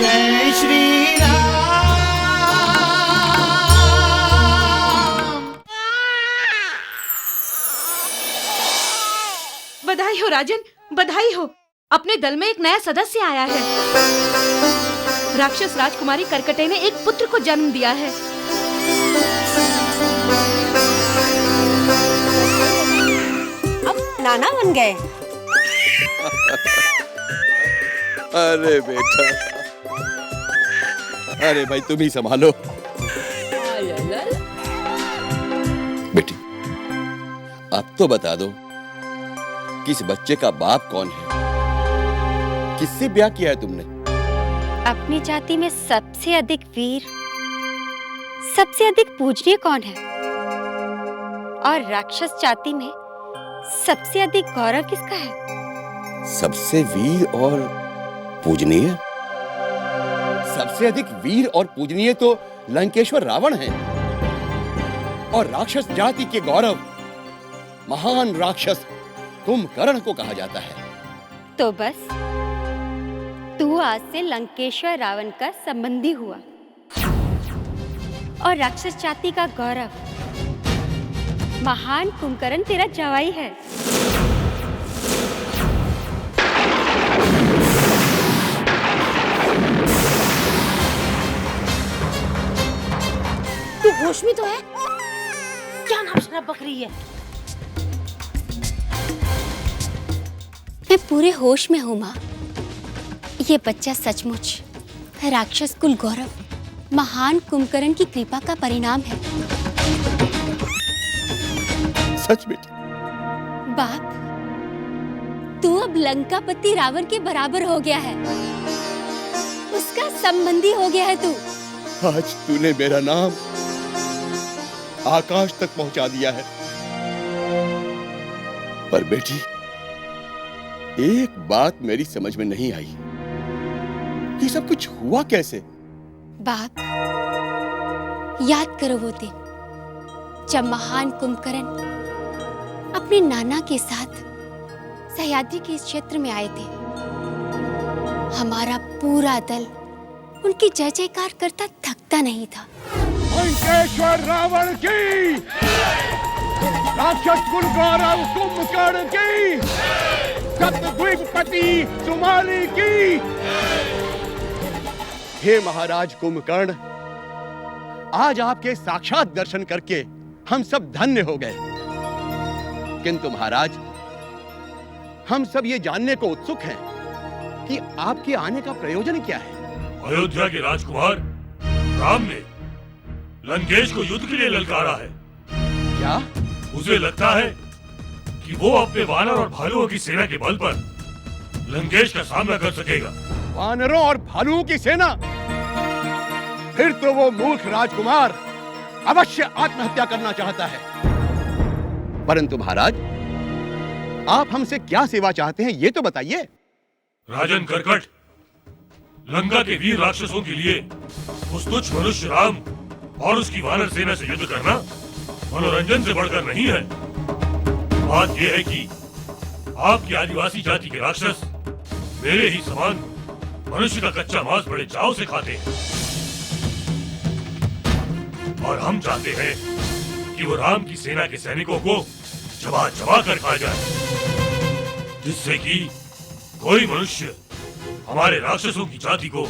जय श्री राम। बधाई हो राजन, बधाई हो। अपने दल में एक नया सदस्य आया है। राक्षस राजकुमारी करकटे ने एक पुत्र को जन्म दिया है। अब नाना बन गए। अरे बेटा, अरे भाई तुम ही संभालो। बेटी, अब तो बता दो कि इस बच्चे का बाप कौन है? किससे ब्याह किया है तुमने? अपनी जाति में सबसे अधिक वीर, सबसे अधिक पूजनीय कौन है? और राक्षस जाति में सबसे अधिक गौरव किसका है? सबसे वीर और पूजनीय? सबसे अधिक वीर और पूजनीय तो लंकेश्वर रावण है। और राक्षस जाति के गौरव महान राक्षस कुंभकर्ण को कहा जाता है। तो बस तू आज से लंकेश्वर रावण का संबंधी हुआ और राक्षस जाति का गौरव महान कुंभकर्ण तेरा जवाई है। तू होश में तो है? क्या नाम शराब बक रही है? मैं पूरे होश में हूँ माँ। ये बच्चा सचमुच राक्षस कुल गौरव महान कुंभकर्ण की कृपा का परिणाम है। सच बेटी? बाप, तू अब लंकापति रावण के बराबर हो गया है। उसका संबंधी हो गया है तू। आज तूने मेरा नाम आकाश तक पहुंचा दिया है। पर बेटी, एक बात मेरी समझ में नहीं आई। ये सब कुछ हुआ कैसे? बाप, याद करो वो दिन जब महान कुंभकर्ण अपने नाना के साथ सह्याद्री के इस क्षेत्र में आए थे। हमारा पूरा दल उनकी जय जयकार करता थकता नहीं था। लंकेश्वर रावण की, राक्षस कुल गौरव कुंभकर्ण की, सप्तद्वीपपति सुमाली की। हे महाराज कुंभकर्ण, आज आपके साक्षात दर्शन करके हम सब धन्य हो गए। किंतु महाराज, हम सब ये जानने को उत्सुक हैं कि आपके आने का प्रयोजन क्या है? अयोध्या के राजकुमार राम ने लंकेश को युद्ध के लिए ललकारा है। क्या? उसे लगता है कि वो अपने वानर और भालुओं की सेना के बल पर लंकेश का सामना कर सकेगा। वानरों और भालुओं की सेना? फिर तो वो मूर्ख राजकुमार अवश्य आत्महत्या करना चाहता है। परंतु महाराज, आप हमसे क्या सेवा चाहते हैं, ये तो बताइए। राजन करकट, लंका के वीर राक्षसों के लिए उस तुच्छ मनुष्य राम और उसकी वानर सेना से युद्ध करना मनोरंजन से बढ़कर नहीं है। बात यह है कि आपकी आदिवासी जाति के राक्षस मेरे ही समान मनुष्य का कच्चा मांस बड़े चाव से खाते हैं। और हम चाहते हैं कि वो राम की सेना के सैनिकों को चबा चबा कर खा जाए, जिससे कि कोई मनुष्य हमारे राक्षसों की जाति को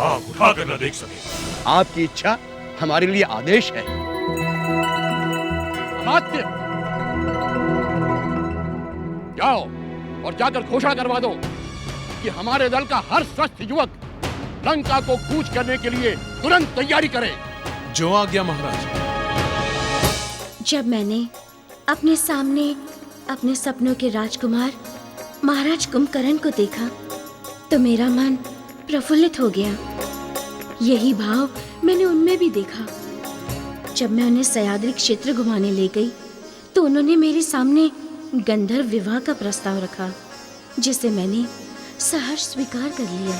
आंख उठा कर न देख सके। आपकी इच्छा हमारे लिए आदेश है। अमात्य, जाओ और जाकर घोषणा करवा दो कि हमारे दल का हर स्वस्थ युवक लंका को कूच करने के लिए तुरंत तैयारी करे। जो आज्ञा महाराज। जब मैंने अपने सामने अपने सपनों के राजकुमार महाराज कुंभकर्ण को देखा तो मेरा मन प्रफुल्लित हो गया। यही भाव मैंने उनमें भी देखा। जब मैं उन्हें सह्याद्री क्षेत्र घुमाने ले गई तो उन्होंने मेरे सामने गंधर्व विवाह का प्रस्ताव रखा, जिसे मैंने सहर्ष स्वीकार कर लिया।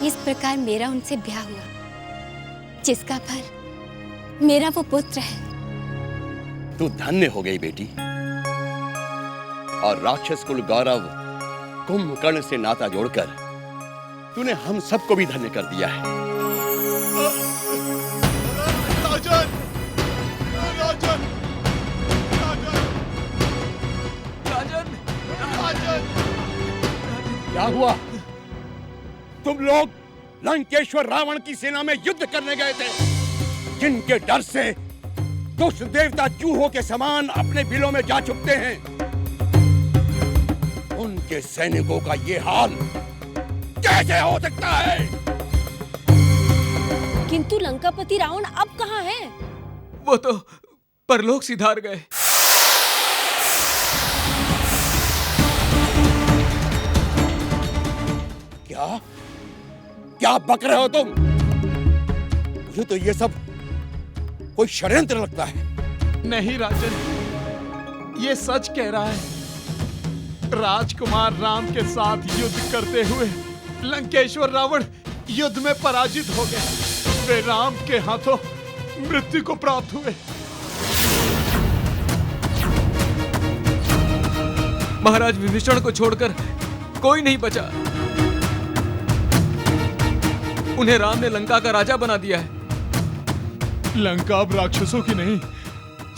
इस प्रकार मेरा उनसे ब्याह हुआ, जिसका फल मेरा वो पुत्र है। तू धन्य हो गई बेटी। और राक्षस कुल गौरव कुंभकर्ण से नाता जोड़कर तूने हम सबको भी धन्य कर दिया है। राजन, राजन, राजन, राजन। क्या हुआ? तुम लोग लंकेश्वर रावण की सेना में युद्ध करने गए थे, जिनके डर से दुष्ट देवता चूहों के समान अपने बिलों में जा छुपते हैं। उनके सैनिकों का ये हाल कैसे हो सकता है? किंतु लंकापति रावण अब कहाँ है? वो तो परलोक सिधार गए। क्या क्या बक रहे हो तुम? मुझे तो ये सब कोई षड्यंत्र लगता है। नहीं राजन, ये सच कह रहा है। राजकुमार राम के साथ युद्ध करते हुए लंकेश्वर रावण युद्ध में पराजित हो गए। वे राम के हाथों मृत्यु को प्राप्त हुए। महाराज विभीषण को छोड़कर कोई नहीं बचा। उन्हें राम ने लंका का राजा बना दिया है। लंका अब राक्षसों की नहीं,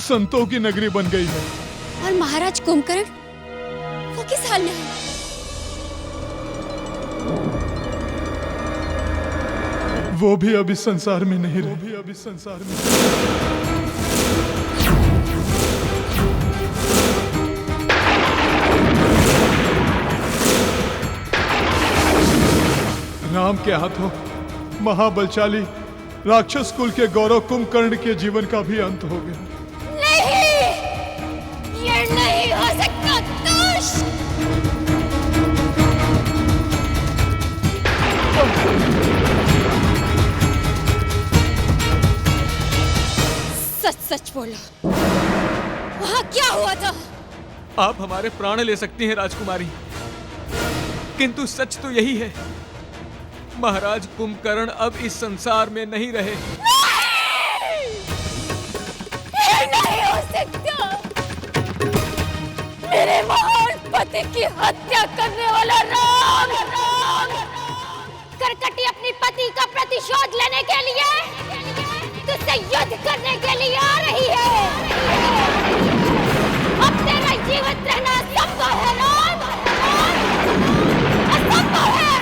संतों की नगरी बन गई है। और महाराज कुंभकर्ण, वो किस हाल में है? वो भी अभी संसार में नहीं रहे। राम के हाथों महाबलशाली राक्षस कुल के गौरव कुंभकर्ण के जीवन का भी अंत हो गया। नहीं, ये नहीं हो सकता। दुष्ट! सच सच बोलो, वहां क्या हुआ था? आप हमारे प्राण ले सकती हैं राजकुमारी, किंतु सच तो यही है, महाराज कुंभकर्ण अब इस संसार में नहीं रहे। ये नहीं हो सकता। मेरे महान पति की हत्या करने वाला राम करकटी अपनी पति का प्रतिशोध लेने के लिए तुझसे युद्ध करने के लिए आ रही है। अब तेरा जीवित रहना असंभव है राम, असंभव है।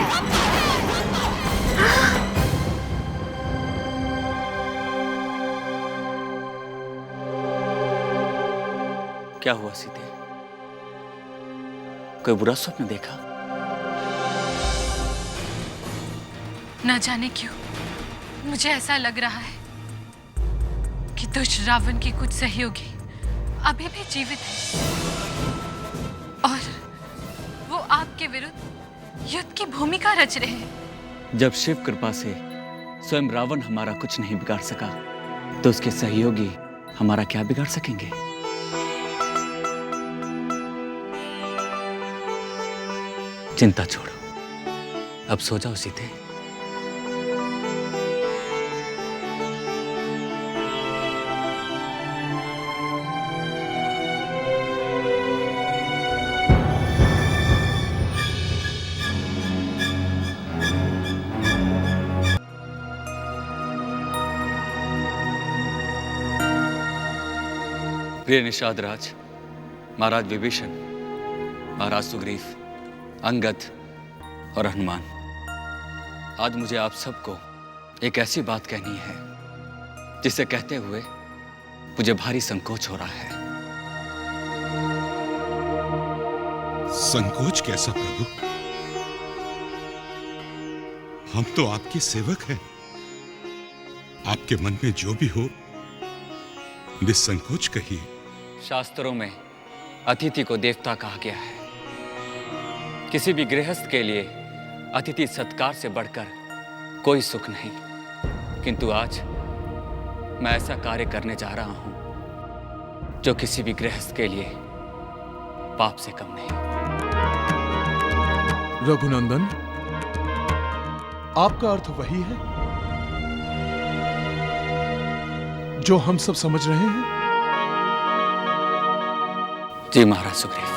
क्या हुआ सीते? कोई बुरा स्वप्न देखा? न जाने क्यों मुझे ऐसा लग रहा है कि दुष्ट रावण के कुछ सहयोगी अभी भी जीवित हैं और वो आपके विरुद्ध युद्ध की भूमिका रच रहे हैं। जब शिव कृपा से स्वयं रावण हमारा कुछ नहीं बिगाड़ सका, तो उसके सहयोगी हमारा क्या बिगाड़ सकेंगे? चिंता छोड़ो, अब सो जाओ सीते। प्रिय निषाद राज, महाराज विभीषण, महाराज सुग्रीव, अंगद और हनुमान, आज मुझे आप सबको एक ऐसी बात कहनी है जिसे कहते हुए मुझे भारी संकोच हो रहा है। संकोच कैसा प्रभु? हम तो आपके सेवक हैं। आपके मन में जो भी हो निसंकोच कहिए। शास्त्रों में अतिथि को देवता कहा गया है। किसी भी गृहस्थ के लिए अतिथि सत्कार से बढ़कर कोई सुख नहीं, किंतु आज मैं ऐसा कार्य करने जा रहा हूं जो किसी भी गृहस्थ के लिए पाप से कम नहीं। रघुनंदन, आपका अर्थ वही है जो हम सब समझ रहे हैं? जी महाराज सुग्रीव।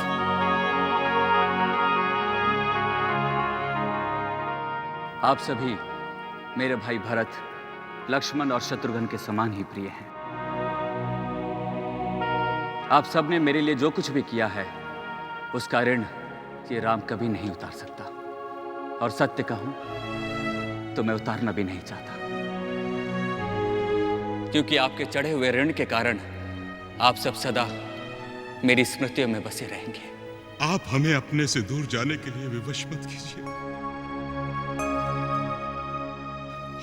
आप सभी मेरे भाई भरत, लक्ष्मण और शत्रुघ्न के समान ही प्रिय हैं। आप सब ने मेरे लिए जो कुछ भी किया है उसका ऋण ये राम कभी नहीं उतार सकता, और सत्य कहूं तो मैं उतारना भी नहीं चाहता, क्योंकि आपके चढ़े हुए ऋण के कारण आप सब सदा मेरी स्मृतियों में बसे रहेंगे। आप हमें अपने से दूर जाने के लिए विवश मत कीजिए।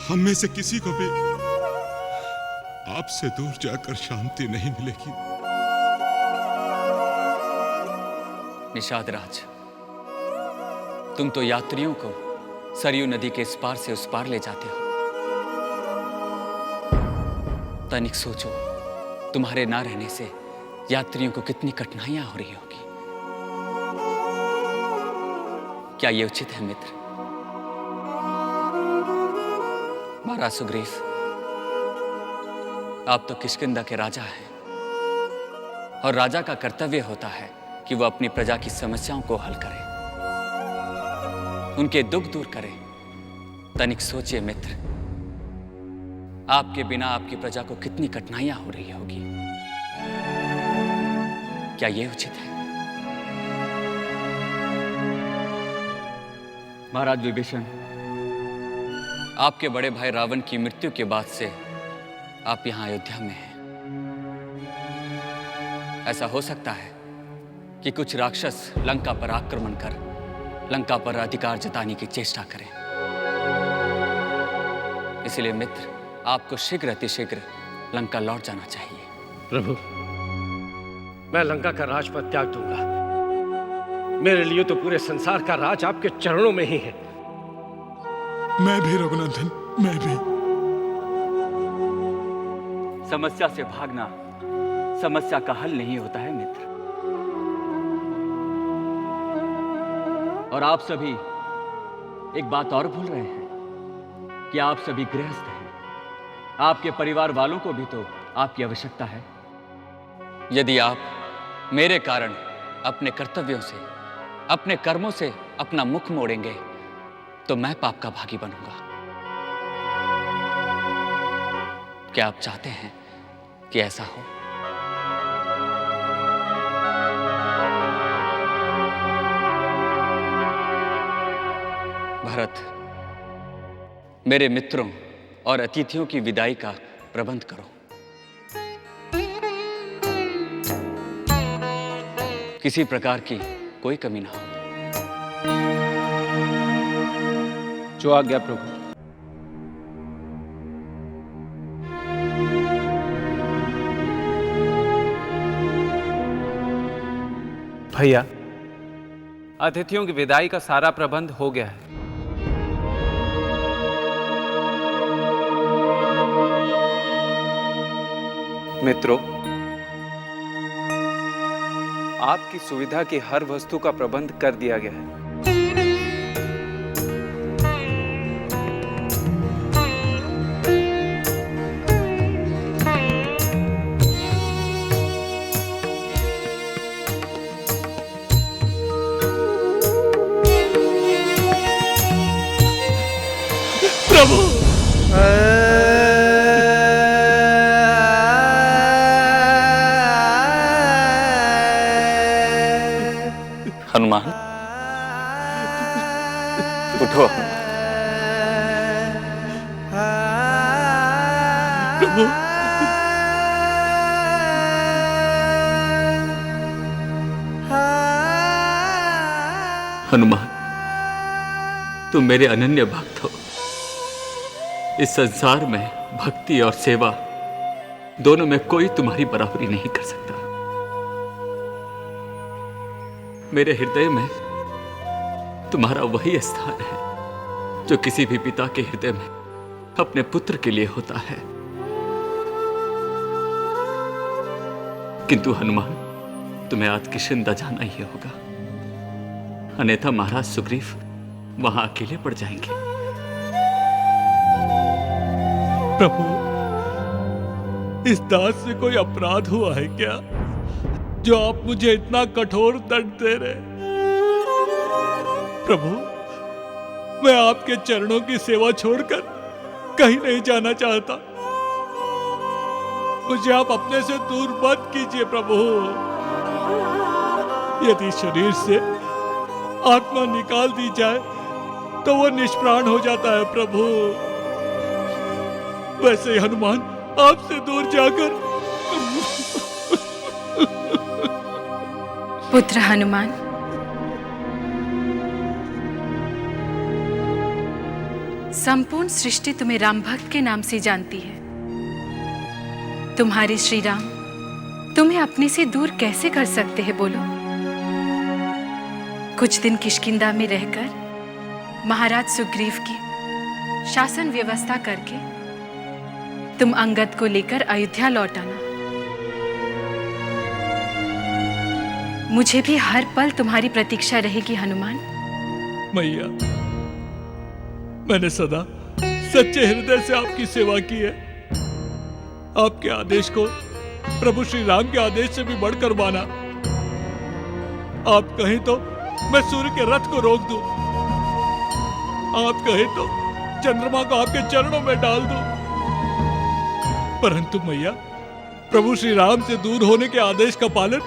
हम में से किसी को भी आपसे दूर जाकर शांति नहीं मिलेगी। निषाद राज, तुम तो यात्रियों को सरयू नदी के इस पार से उस पार ले जाते हो। तनिक सोचो, तुम्हारे ना रहने से यात्रियों को कितनी कठिनाइयां हो रही होगी। क्या ये उचित है मित्र? महाराज सुग्रीव, आप तो किष्किंधा के राजा हैं, और राजा का कर्तव्य होता है कि वह अपनी प्रजा की समस्याओं को हल करे, उनके दुख दूर करे। तनिक सोचिए मित्र, आपके बिना आपकी प्रजा को कितनी कठिनाइयां हो रही होगी। क्या यह उचित है? महाराज विभीषण, आपके बड़े भाई रावण की मृत्यु के बाद से आप यहां अयोध्या में हैं। ऐसा हो सकता है कि कुछ राक्षस लंका पर आक्रमण कर लंका पर अधिकार जताने की चेष्टा करें। इसलिए मित्र, आपको शीघ्र अतिशीघ्र लंका लौट जाना चाहिए। प्रभु, मैं लंका का राजपद त्याग दूंगा। मेरे लिए तो पूरे संसार का राज आपके चरणों में ही है। मैं भी रघुनंदन, मैं भी। समस्या से भागना समस्या का हल नहीं होता है मित्र। और आप सभी एक बात और भूल रहे हैं कि आप सभी गृहस्थ हैं। आपके परिवार वालों को भी तो आपकी आवश्यकता है। यदि आप मेरे कारण अपने कर्तव्यों से, अपने कर्मों से अपना मुख मोड़ेंगे तो मैं पाप का भागी बनूंगा। क्या आप चाहते हैं कि ऐसा हो? भरत, मेरे मित्रों और अतिथियों की विदाई का प्रबंध करो। किसी प्रकार की कोई कमी ना हो। जो आज्ञा प्रभु। भैया, अतिथियों की विदाई का सारा प्रबंध हो गया है। मित्रों, आपकी सुविधा की हर वस्तु का प्रबंध कर दिया गया है। प्रभु, हनुमान, उठो। प्रभु, हनुमान, तुम मेरे अनन्य भक्त हो। इस संसार में भक्ति और सेवा दोनों में कोई तुम्हारी बराबरी नहीं कर सकता। मेरे हृदय में तुम्हारा वही स्थान है जो किसी भी पिता के हृदय में अपने पुत्र के लिए होता है। किंतु हनुमान, तुम्हें आज किष्किंधा जाना ही होगा, अन्यथा महाराज सुग्रीव वहां अकेले पड़ जाएंगे। प्रभु, इस दास से कोई अपराध हुआ है क्या, जो आप मुझे इतना कठोर दंड दे रहे? प्रभु, मैं आपके चरणों की सेवा छोड़कर कहीं नहीं जाना चाहता। मुझे आप अपने से दूर मत कीजिए प्रभु। यदि शरीर से आत्मा निकाल दी जाए तो वो निष्प्राण हो जाता है प्रभु। वैसे ही हनुमान आपसे दूर जाकर पुत्र हनुमान, संपूर्ण सृष्टि तुम्हें राम भक्त के नाम से जानती है। तुम्हारे श्री राम तुम्हें अपने से दूर कैसे कर सकते हैं बोलो? कुछ दिन किष्किंधा में रहकर महाराज सुग्रीव की शासन व्यवस्था करके तुम अंगद को लेकर अयोध्या लौट आना। मुझे भी हर पल तुम्हारी प्रतीक्षा रहेगी हनुमान। मैया, मैंने सदा सच्चे हृदय से आपकी सेवा की है। आपके आदेश को प्रभु श्री राम के आदेश से भी बढ़कर माना। आप कहें तो मैं सूर्य के रथ को रोक दूं, आप कहें तो चंद्रमा को आपके चरणों में डाल दूं। परंतु मैया, प्रभु श्री राम से दूर होने के आदेश का पालन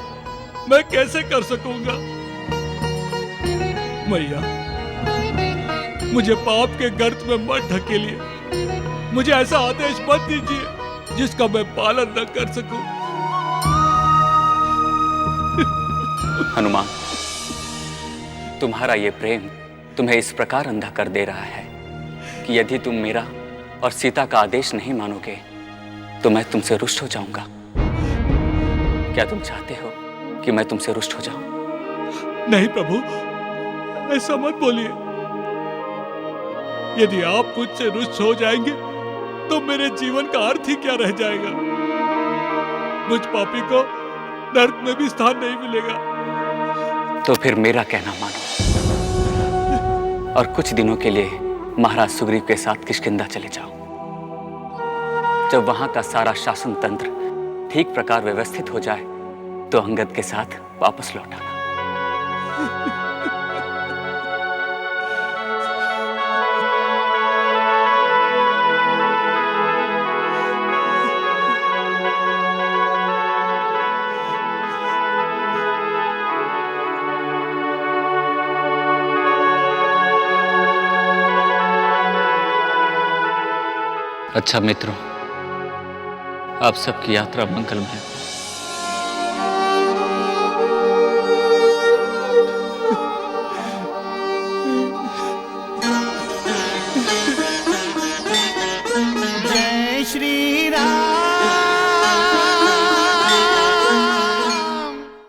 मैं कैसे कर सकूंगा? मैया, मुझे पाप के गर्त में मत ढकेलिए। मुझे ऐसा आदेश मत दीजिए जिसका मैं पालन न कर सकूं। हनुमान, तुम्हारा ये प्रेम तुम्हें इस प्रकार अंधा कर दे रहा है कि यदि तुम मेरा और सीता का आदेश नहीं मानोगे तो मैं तुमसे रुष्ट हो जाऊंगा। क्या तुम चाहते हो कि मैं तुमसे रुष्ट हो जाऊं? नहीं प्रभु, ऐसा मत बोलिए। यदि आप मुझसे रुष्ट हो जाएंगे तो मेरे जीवन का अर्थ ही क्या रह जाएगा? मुझ पापी को नर्क में भी स्थान नहीं मिलेगा। तो फिर मेरा कहना मानो और कुछ दिनों के लिए महाराज सुग्रीव के साथ किष्किंधा चले जाओ। जब वहां का सारा शासन तंत्र ठीक प्रकार व्यवस्थित हो जाए तो अंगद के साथ वापस लौट आना। अच्छा मित्रों, आप सबकी यात्रा मंगलमय हो। जय श्री राम।